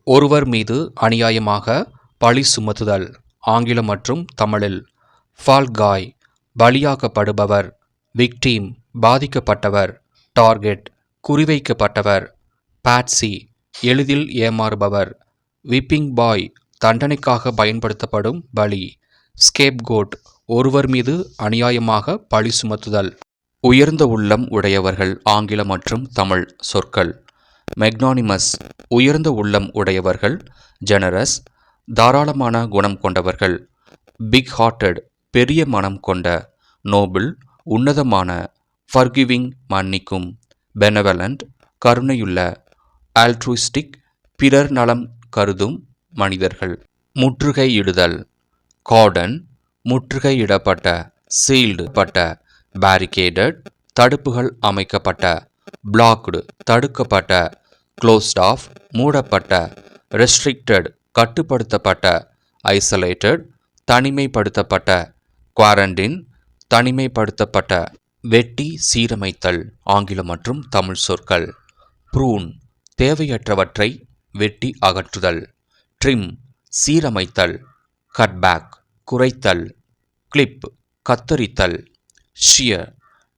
ஒருவர் மீது அநியாயமாக பழி சுமத்துதல். ஆங்கிலம் மற்றும் தமிழில் ஃபால் காய், பலியாக்கப்படுபவர். விக்டீம், பாதிக்கப்பட்டவர். டார்கெட், குறிவைக்கப்பட்டவர். பாட்சி, எளிதில் ஏமாறுபவர். விப்பிங் பாய், தண்டனைக்காக பயன்படுத்தப்படும் பலி. ஸ்கேப்கோட், ஒருவர் மீது அநியாயமாக பழி சுமத்துதல். உயர்ந்த உள்ளம் உடையவர்கள். ஆங்கிலம் மற்றும் தமிழ் சொற்கள். மெக்னானிமஸ், உயர்ந்த உள்ளம் உடையவர்கள். ஜெனரஸ், தாராளமான குணம் கொண்டவர்கள். பிக் ஹார்ட்டட், பெரிய மனம் கொண்ட. நோபிள், உன்னதமான. ஃபர்கிவிங், மன்னிக்கும். பெனவலண்ட், கருணையுள்ள. ஆல்ட்ருயிஸ்டிக், பிறர் நலம் கருதும் மனிதர்கள். முற்றுகையிடுதல். கார்டன், முற்றுகையிடப்பட்ட. சீல்டு, பட்ட. பேரிகேடட், தடுப்புகள் அமைக்கப்பட்ட. பிளாக்டு, தடுக்கப்பட்ட. க்ளோஸ்ட் ஆஃப், மூடப்பட்ட. ரெஸ்ட்ரிக்டட், கட்டுப்படுத்தப்பட்ட. ஐசோலேட்டட், தனிமைப்படுத்தப்பட்ட. குவாரண்டைன், தனிமைப்படுத்தப்பட்ட. வெட்டி சீரமைத்தல். ஆங்கிலம் மற்றும் தமிழ் சொற்கள். ப்ரூன், தேவையற்றவற்றை வெட்டி அகற்றுதல். ட்ரிம், சீரமைத்தல். கட்பேக், குறைத்தல். கிளிப், கத்தரித்தல். ஷியர்,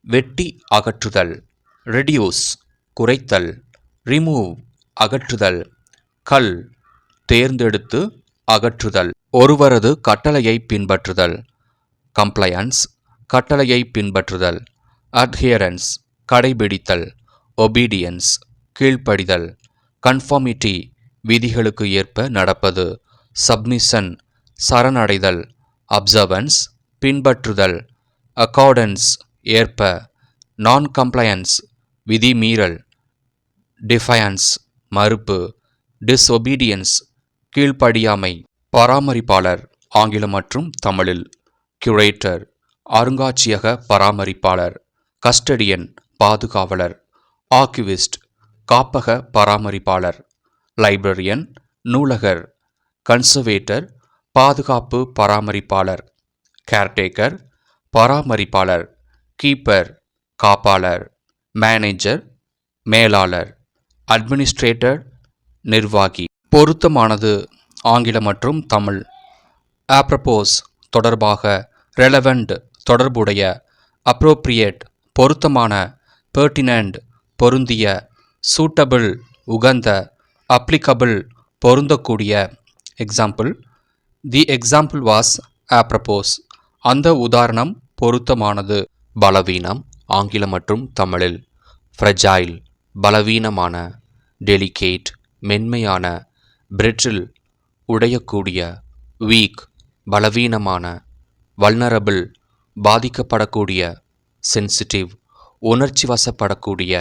வெட்டி அகற்றுதல். ரெடியூஸ், குறைத்தல். ரிமூவ், அகற்றுதல். கல், தேர்ந்தெடுத்து அகற்றுதல். ஒருவரது கட்டளையை பின்பற்றுதல். கம்ப்ளையன்ஸ், கட்டளையை பின்பற்றுதல். அட்ஹியரன்ஸ், கடைபிடித்தல். ஒபீடியன்ஸ், கீழ்ப்படிதல். கன்ஃபார்மிட்டி, விதிகளுக்கு ஏற்ப நடப்பது. சப்மிஷன், சரணடைதல். அப்சர்வன்ஸ், பின்பற்றுதல். அக்கார்டன்ஸ், ஏற்ப. நான் கம்ப்ளையன்ஸ், விதிமீறல். டிஃபயன்ஸ், மறுப்பு. டிஸ்ஒபீடியன்ஸ், கீழ்ப்படியாமை. பராமரிப்பாளர். ஆங்கிலம் மற்றும் தமிழில் கியூரேட்டர், அருங்காட்சியக பராமரிப்பாளர். கஸ்டடியன், பாதுகாவலர். ஆர்கிவிஸ்ட், காப்பக பராமரிப்பாளர். லைப்ரரியன், நூலகர். கன்சர்வேட்டர், பாதுகாப்பு பராமரிப்பாளர். கேர்டேக்கர், பராமரிப்பாளர். கீப்பர், காப்பாளர். மேனேஜர், மேலாளர். அட்மினிஸ்ட்ரேட்டர், நிர்வாகி. பொருத்தமானது. ஆங்கிலம் மற்றும் தமிழ். ஆப்ரபோஸ், தொடர்பாக. ரெலவெண்ட், தொடர்புடைய. அப்ரோப்ரியேட், பொருத்தமான. பெர்டினன்ட், பொருந்திய. சூட்டபிள், உகந்த. அப்ளிகபிள், பொருந்தக்கூடிய. எக்ஸாம்பிள்: தி எக்ஸாம்பிள் வாஸ் ஆப்ரபோஸ், அந்த உதாரணம் பொருத்தமானது. பலவீனம். ஆங்கிலம் மற்றும் தமிழில் ஃப்ரெஜைல், பலவீனமான. டெலிகேட், மென்மையான. பிரிட்டில், உடையக்கூடிய. வீக், பலவீனமான. வல்னரபிள், பாதிக்கப்படக்கூடிய. சென்சிட்டிவ், உணர்ச்சி வசப்படக்கூடிய.